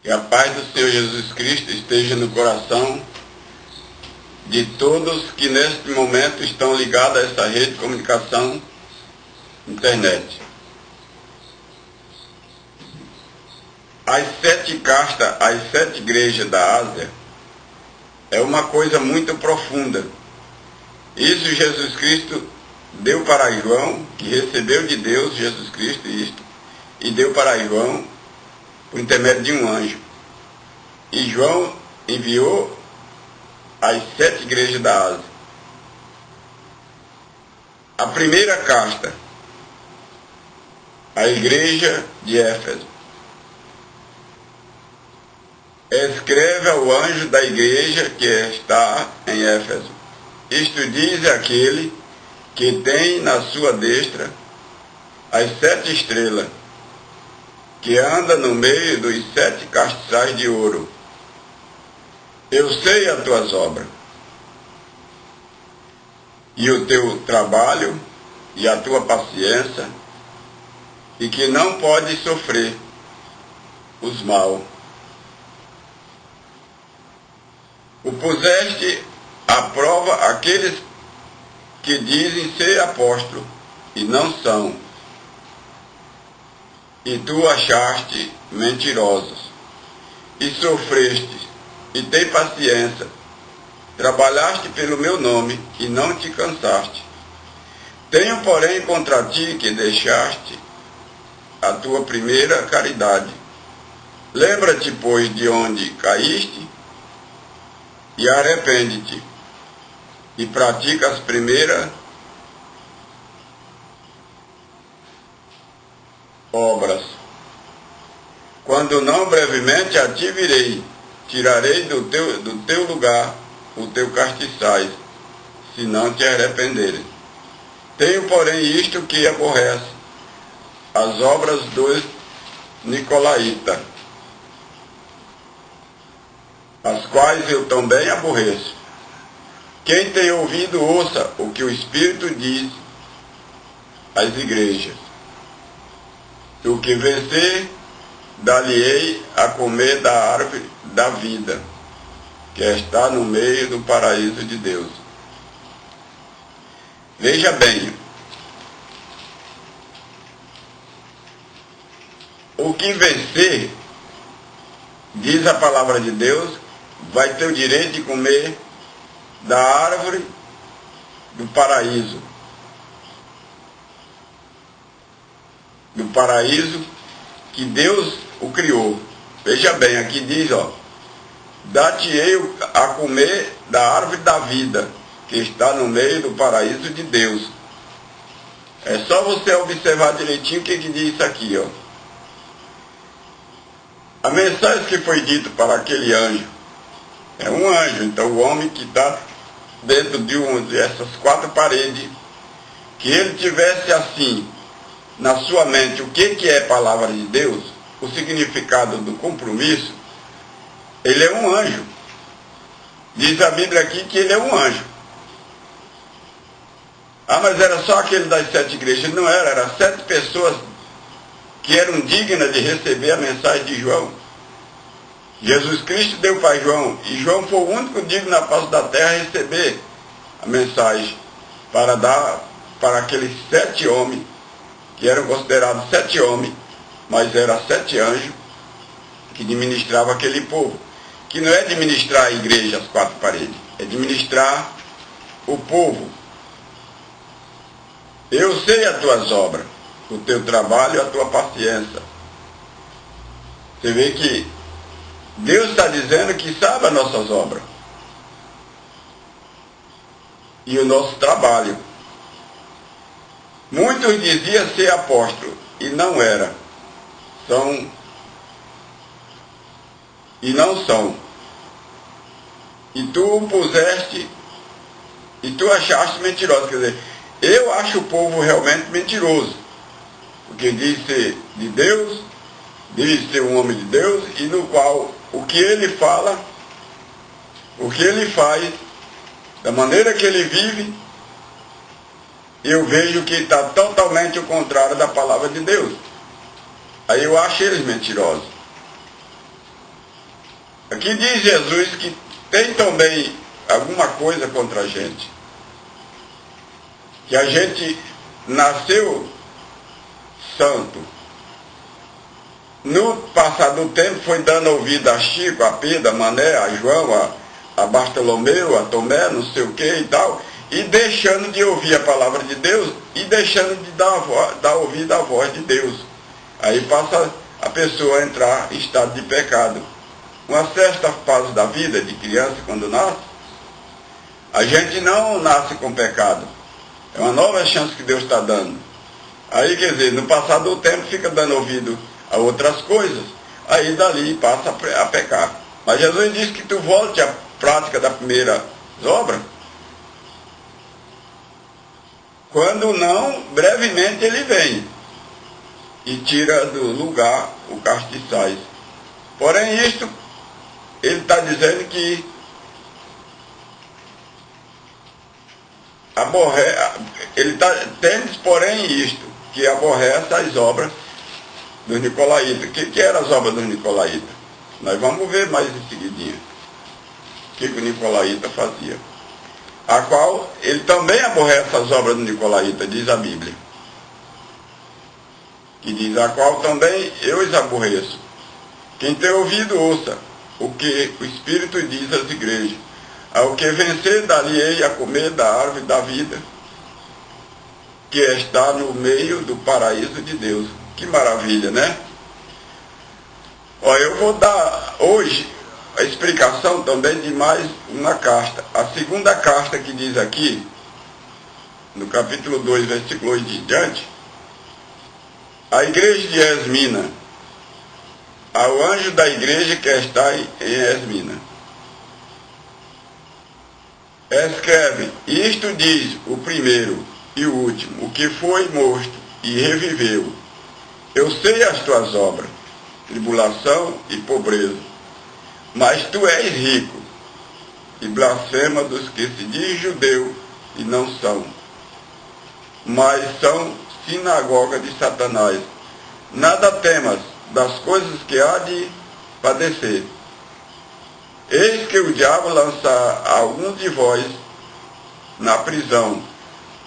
Que a paz do Senhor Jesus Cristo esteja no coração de todos que neste momento estão ligados a essa rede de comunicação internet. As 7 castas, as 7 igrejas da Ásia, é uma coisa muito profunda. Isso Jesus Cristo deu para João, que recebeu de Deus, Jesus Cristo, isto, e deu para João por intermédio de um anjo. E João enviou as 7 igrejas da Ásia. A primeira casta, a igreja de Éfeso. Escreve ao anjo da igreja que está em Éfeso. Isto diz aquele que tem na sua destra as 7 estrelas, que anda no meio dos 7 castiçais de ouro. Eu sei as tuas obras, e o teu trabalho, e a tua paciência, e que não pode sofrer os mal. O puseste à prova aqueles que dizem ser apóstolos, e não são, e tu achaste mentirosos, e sofreste, e tem paciência, trabalhaste pelo meu nome, e não te cansaste. Tenho, porém, contra ti que deixaste a tua primeira caridade. Lembra-te, pois, de onde caíste, e arrepende-te, e pratica as primeiras obras. Quando não, brevemente a ti virei, tirarei do teu lugar o teu castiçais, se não te arrependeres. Tenho, porém, isto que aborrece, as obras dos nicolaítas, as quais eu também aborreço. Quem tem ouvido, ouça o que o Espírito diz às igrejas. O que vencer, dar-lhe-ei a comer da árvore da vida, que está no meio do paraíso de Deus. Veja bem, o que vencer, diz a palavra de Deus, vai ter o direito de comer da árvore do paraíso. Do paraíso que Deus o criou. Veja bem, aqui diz, dá-te-ei a comer da árvore da vida, que está no meio do paraíso de Deus. É só você observar direitinho o que diz isso aqui, A mensagem que foi dita para aquele anjo, é um anjo, então o homem que está dentro de essas 4 paredes, que ele tivesse assim, na sua mente, o que é palavra de Deus, o significado do compromisso, ele é um anjo. Diz a Bíblia aqui que ele é um anjo. Ah, mas era só aquele das 7 igrejas. Não era, eram 7 pessoas que eram dignas de receber a mensagem de João. Jesus Cristo deu para João, e João foi o único digno na face da terra a receber a mensagem para dar para aqueles 7 homens, que eram considerados 7 homens, mas eram 7 anjos que administravam aquele povo. Que não é administrar a igreja, as 4 paredes, é administrar o povo. Eu sei as tuas obras, o teu trabalho e a tua paciência. Você vê que Deus está dizendo que sabe as nossas obras e o nosso trabalho. Muitos diziam ser apóstolo, e não era. E não são. E tu o puseste, e tu achaste mentiroso. Quer dizer, eu acho o povo realmente mentiroso, porque diz ser de Deus, diz ser um homem de Deus, e no qual o que ele fala, o que ele faz, da maneira que ele vive, eu vejo que está totalmente o contrário da palavra de Deus. Aí eu acho eles mentirosos. Aqui diz Jesus que tem também alguma coisa contra a gente. Que a gente nasceu santo. No passar do tempo foi dando ouvido a Chico, a Pedro, a Mané, a João, a Bartolomeu, a Tomé, não sei o que e tal, e deixando de ouvir a palavra de Deus e deixando de dar ouvido à voz de Deus. Aí passa a pessoa a entrar em estado de pecado. Uma certa fase da vida de criança, quando nasce, a gente não nasce com pecado. É uma nova chance que Deus está dando. Aí, quer dizer, no passar do tempo fica dando ouvido a outras coisas, aí dali passa a pecar. Mas Jesus disse que tu volte à prática da primeira obra. Quando não, brevemente ele vem e tira do lugar o castiçais. Porém, isto, ele está dizendo que ele tende, porém, isto, que aborrece as obras dos nicolaítas. O que eram as obras dos nicolaítas? Nós vamos ver mais em seguidinha. O que o nicolaíta fazia. A qual ele também aborrece as obras do nicolaíta, diz a Bíblia. Que diz, a qual também eu os aborreço. Quem tem ouvido, ouça o que o Espírito diz às igrejas. Ao que vencer, dar-lhe-ei a comer da árvore da vida, que está no meio do paraíso de Deus. Que maravilha, né? Olha, eu vou dar hoje a explicação também de mais uma casta. A segunda casta que diz aqui, no capítulo 2, versículo 8 em diante, a igreja de Esmina, ao anjo da igreja que está em Esmina. Escreve, isto diz o primeiro e o último, o que foi morto e reviveu. Eu sei as tuas obras, tribulação e pobreza, mas tu és rico, e blasfema dos que se dizem judeu e não são, mas são sinagoga de Satanás. Nada temas das coisas que há de padecer. Eis que o diabo lança alguns de vós na prisão,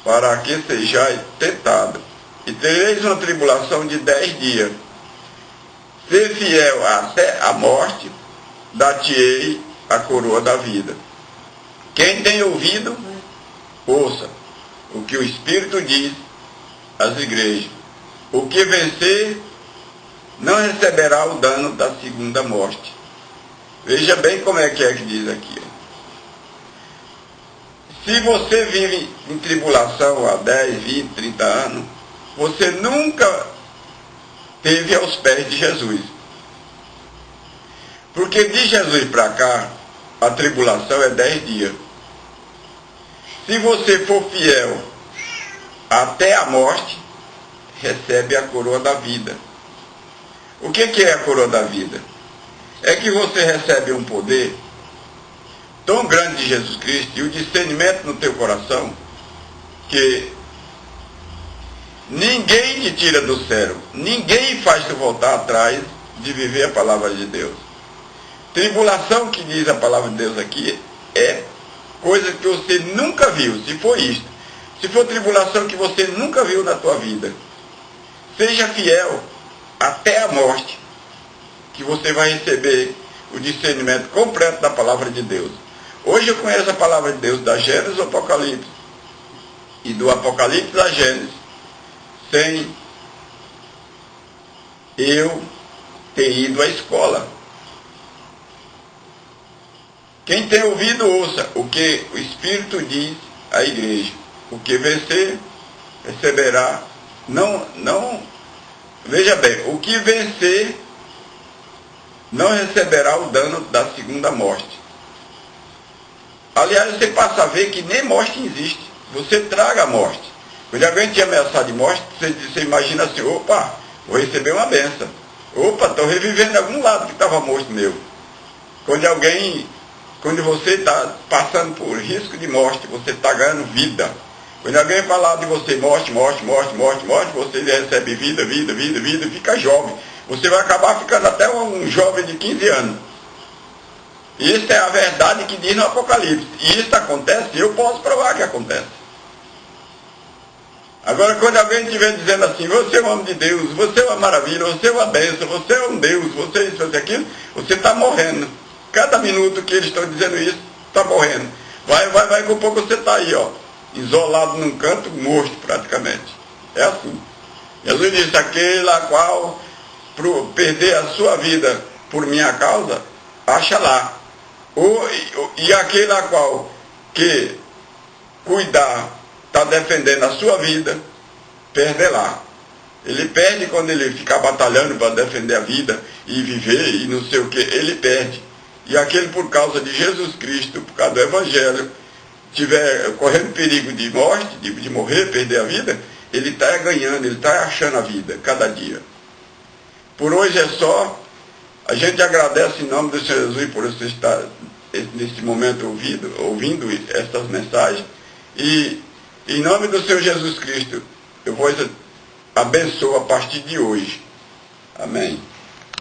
para que sejais tentados, e tereis uma tribulação de 10 dias. Ser fiel até a morte, dar-te-ei a coroa da vida. Quem tem ouvido, ouça o que o Espírito diz às igrejas. O que vencer não receberá o dano da segunda morte. Veja bem como é que diz aqui. Se você vive em tribulação há 10, 20, 30 anos, você nunca esteve aos pés de Jesus. Porque de Jesus para cá, a tribulação é 10 dias. Se você for fiel até a morte, recebe a coroa da vida. O que é a coroa da vida? É que você recebe um poder tão grande de Jesus Cristo e o discernimento no teu coração que ninguém te tira do sério, ninguém faz tu voltar atrás de viver a palavra de Deus. Tribulação que diz a palavra de Deus aqui é coisa que você nunca viu. Se for isto, se for tribulação que você nunca viu na tua vida, seja fiel até a morte, que você vai receber o discernimento completo da palavra de Deus. Hoje eu conheço a palavra de Deus da Gênesis ao Apocalipse, e do Apocalipse à Gênesis, sem eu ter ido à escola. Quem tem ouvido, ouça o que o Espírito diz à igreja. O que vencer, receberá. Veja bem, o que vencer não receberá o dano da segunda morte. Aliás, você passa a ver que nem morte existe. Você traga a morte. Quando alguém te ameaçar de morte, você imagina assim, opa, vou receber uma benção. Opa, estou revivendo algum lado que estava morto meu. Quando você está passando por risco de morte, você está ganhando vida. Quando alguém falar de você, morte, você recebe vida, fica jovem. Você vai acabar ficando até um jovem de 15 anos. Isso é a verdade que diz no Apocalipse. E isso acontece, eu posso provar que acontece. Agora, quando alguém estiver dizendo assim, você é um homem de Deus, você é uma maravilha, você é uma bênção, você é um Deus, você é isso, você é aquilo, você está morrendo. Cada minuto que eles estão dizendo isso, está morrendo. Vai, com pouco você está aí, ó, isolado num canto, morto praticamente. É assim. Jesus disse, aquele a qual perder a sua vida por minha causa, acha lá. E aquele a qual que cuidar, está defendendo a sua vida, perde lá. Ele perde quando ele ficar batalhando para defender a vida e viver e não sei o que, ele perde. E aquele por causa de Jesus Cristo, por causa do Evangelho, tiver correndo perigo de morte, de morrer, perder a vida, ele está ganhando, ele está achando a vida cada dia. Por hoje é só. A gente agradece em nome do Senhor Jesus por você estar nesse momento ouvindo essas mensagens. E em nome do Senhor Jesus Cristo, eu vos abençoo a partir de hoje. Amém.